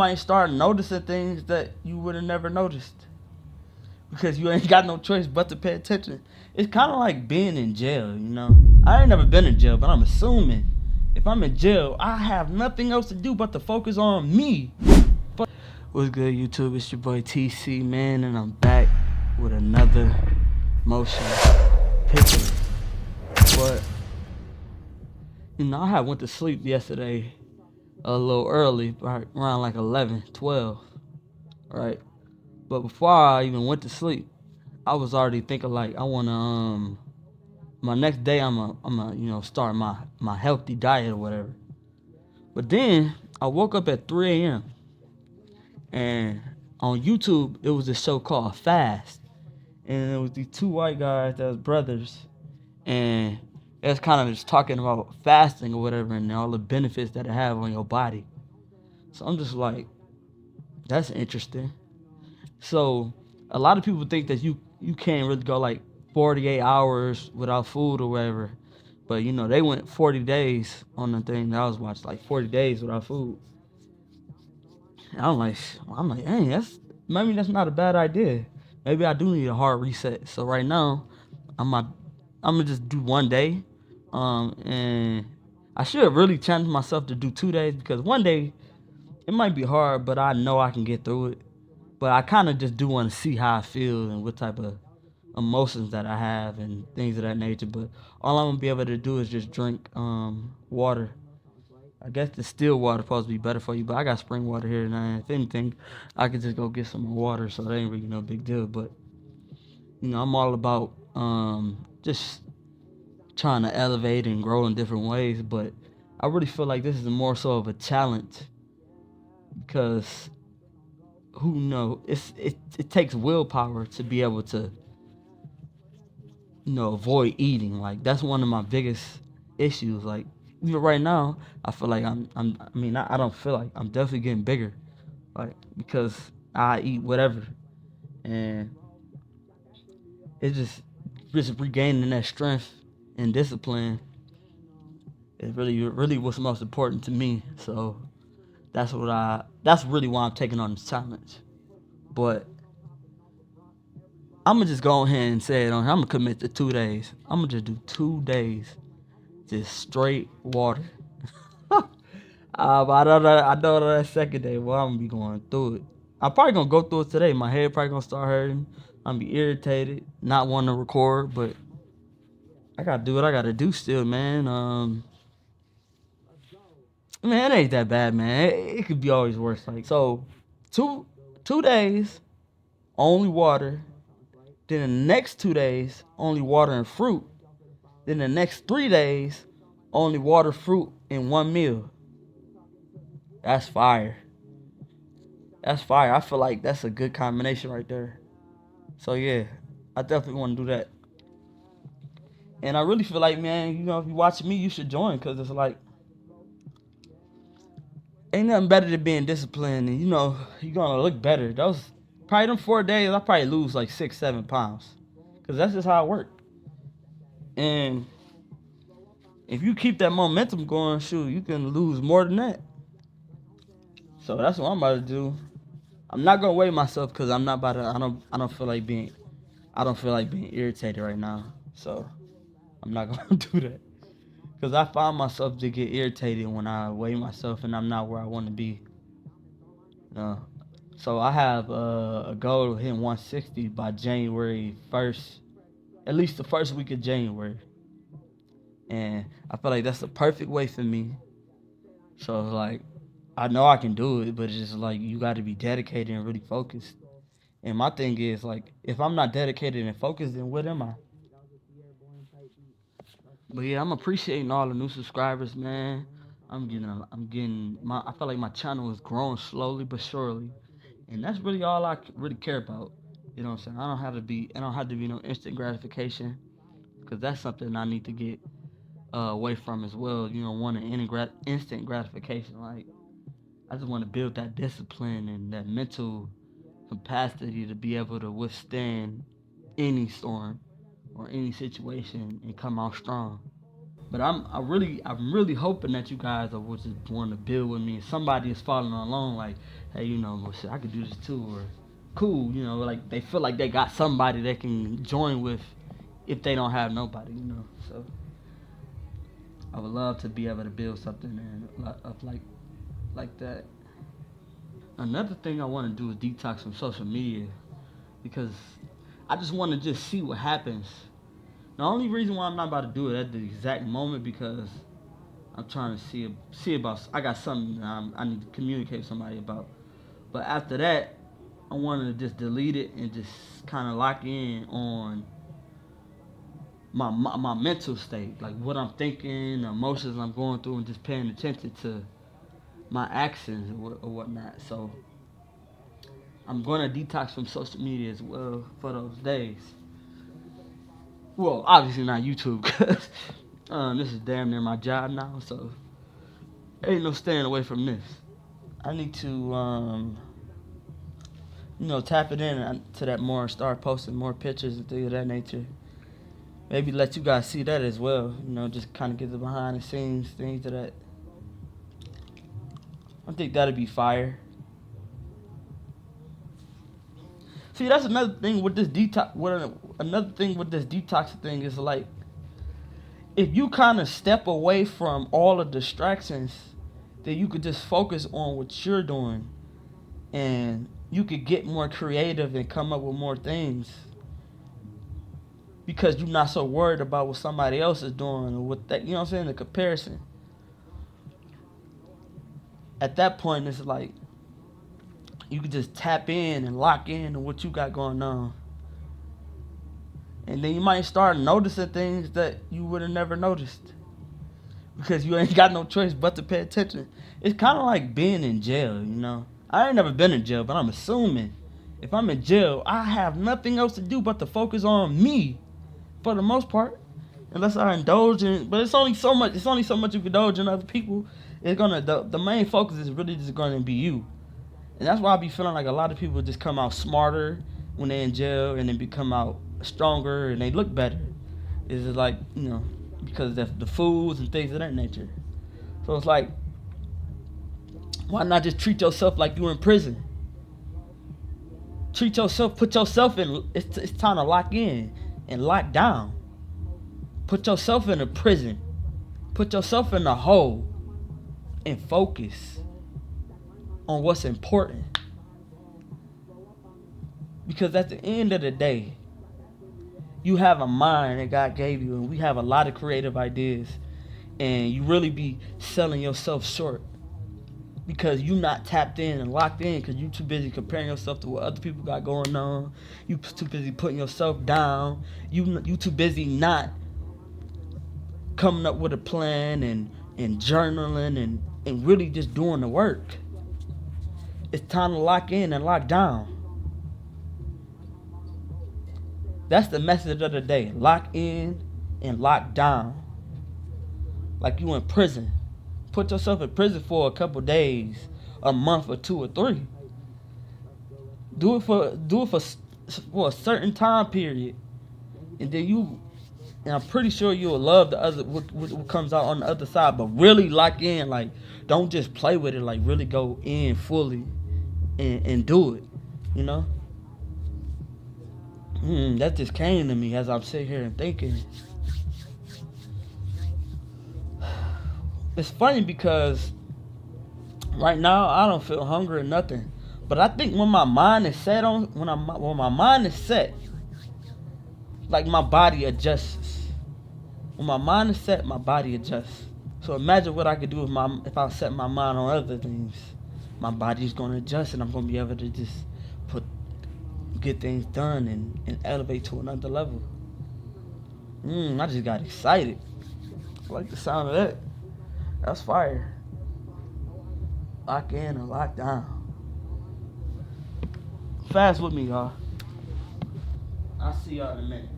might start noticing things that you would have never noticed because you ain't got no choice but to pay attention. It's kind of like being in jail, you know. I ain't never been in jail, but I'm assuming if I'm in jail, I have nothing else to do but to focus on me. What's good, YouTube? It's your boy TC, man, and I'm back with another motion picture. But I had went to sleep yesterday a little early, around like 11, 12, right? But before I even went to sleep, I was already thinking like I wanna my next day I'm start my healthy diet or whatever. But then I woke up at 3 a.m. and on YouTube it was a show called Fast, and it was these two white guys that was brothers, and it's kind of just talking about fasting or whatever and all the benefits that it have on your body. So I'm just like, that's interesting. So a lot of people think that you can't really go like 48 hours without food or whatever. But they went 40 days on the thing that I was watching, like 40 days without food. And I'm like, dang, maybe that's not a bad idea. Maybe I do need a hard reset. So right now, I'm I'm gonna just do 1 day, and I should really challenge myself to do 2 days because 1 day it might be hard, but I know I can get through it. But I kind of just do want to see how I feel and what type of emotions that I have and things of that nature. But all I'm gonna be able to do is just drink water. I guess the still water supposed to be better for you, but I got spring water here, and if anything, I could just go get some more water, so that ain't really no big deal. But I'm all about just trying to elevate and grow in different ways. But I really feel like this is more so of a challenge because who knows? It takes willpower to be able to avoid eating. Like that's one of my biggest issues. Like even right now, I feel like I don't feel like I'm definitely getting bigger. Like because I eat whatever, and it's just regaining that strength and discipline is really what's most important to me. So that's really why I'm taking on this challenge. But I'm gonna just go ahead and say it on here. I'm gonna commit to 2 days. I'm gonna just do 2 days, just straight water. But I know that second day, well, I'm gonna be going through it. I'm probably gonna go through it today. My head probably gonna start hurting. I'm gonna be irritated, not wanting to record, but I gotta do what I gotta do still, man. Man, it ain't that bad, man. It could be always worse. Like so, two days only water. Then the next 2 days only water and fruit. Then the next 3 days only water, fruit, and one meal. That's fire. That's fire. I feel like that's a good combination right there. So yeah, I definitely want to do that. And I really feel like, man, if you're watching me, you should join because it's like ain't nothing better than being disciplined, and you're gonna look better. Those probably them 4 days, I probably lose like 6, 7 pounds, cause that's just how it works. And if you keep that momentum going, shoot, you can lose more than that. So that's what I'm about to do. I'm not gonna weigh myself because I'm not about to. I don't feel like being. I don't feel like being irritated right now. So I'm not gonna do that. Because I find myself to get irritated when I weigh myself and I'm not where I want to be. Uh, so I have a goal of hitting 160 by January 1st, at least the first week of January. And I feel like that's the perfect way for me. So it's like, I know I can do it, but it's just like you got to be dedicated and really focused. And my thing is like, if I'm not dedicated and focused, then what am I? But yeah, I'm appreciating all the new subscribers, man. I feel like my channel is growing slowly but surely, and that's really all I really care about. You know what I'm saying? I don't have to be no instant gratification, because that's something I need to get away from as well. Wanting instant gratification. Like I just want to build that discipline and that mental capacity to be able to withstand any storm or any situation and come out strong. But I'm really hoping that you guys are just want to build with me. Somebody is following along. Like hey, well, shit, I could do this too, or cool, like they feel like they got somebody they can join with if they don't have nobody. So I would love to be able to build something up like that. Another thing I want to do is detox from social media because I just want to just see what happens. The only reason why I'm not about to do it at the exact moment because I'm trying to see about. I got something that I need to communicate with somebody about. But after that, I want to just delete it and just kind of lock in on my mental state, like what I'm thinking, the emotions I'm going through, and just paying attention to my actions or whatnot. So I'm going to detox from social media as well for those days. Well, obviously not YouTube because this is damn near my job now, so ain't no staying away from this. I need to, tap it in to that more, start posting more pictures and things of that nature. Maybe let you guys see that as well. Just kind of get the behind the scenes things of that. I think that'd be fire. See, that's another thing with this detox. Another thing with this detox thing is like, if you kind of step away from all the distractions, then you could just focus on what you're doing, and you could get more creative and come up with more things because you're not so worried about what somebody else is doing or what that. You know what I'm saying? The comparison. At that point, it's like you could just tap in and lock in on what you got going on. And then you might start noticing things that you would have never noticed because you ain't got no choice but to pay attention. It's kind of like being in jail. I ain't never been in jail, but I'm assuming if I'm in jail, I have nothing else to do but to focus on me for the most part. Unless I indulge in, but it's only so much. It's only so much you can indulge in other people. It's gonna the main focus is really just gonna be you. And that's why I be feeling like a lot of people just come out smarter when they're in jail and then become out stronger and they look better. It's just like, because of the foods and things of that nature. So it's like, why not just treat yourself like you in prison? Treat yourself, put yourself in, it's time to lock in and lock down. Put yourself in a prison. Put yourself in a hole and focus on what's important. Because at the end of the day, you have a mind that God gave you, and we have a lot of creative ideas, and you really be selling yourself short because you not tapped in and locked in because you too busy comparing yourself to what other people got going on. You too busy putting yourself down. You too busy not coming up with a plan and journaling and really just doing the work. It's time to lock in and lock down. That's the message of the day. Lock in and lock down. Like you in prison. Put yourself in prison for a couple days, a month or 2 or 3. Do it for a certain time period, and then I'm pretty sure you'll love the other what comes out on the other side. But really lock in, like don't just play with it. Like really go in fully and do it. That just came to me as I'm sitting here and thinking. It's funny because right now I don't feel hungry or nothing, but I think when my mind is set when my mind is set, like my body adjusts. When my mind is set, my body adjusts. So imagine what I could do if I set my mind on other things. My body's gonna adjust, and I'm gonna be able to just get things done and elevate to another level. I just got excited. I like the sound of that. That's fire. Lock in and lock down. Fast with me, y'all. I'll see y'all in a minute.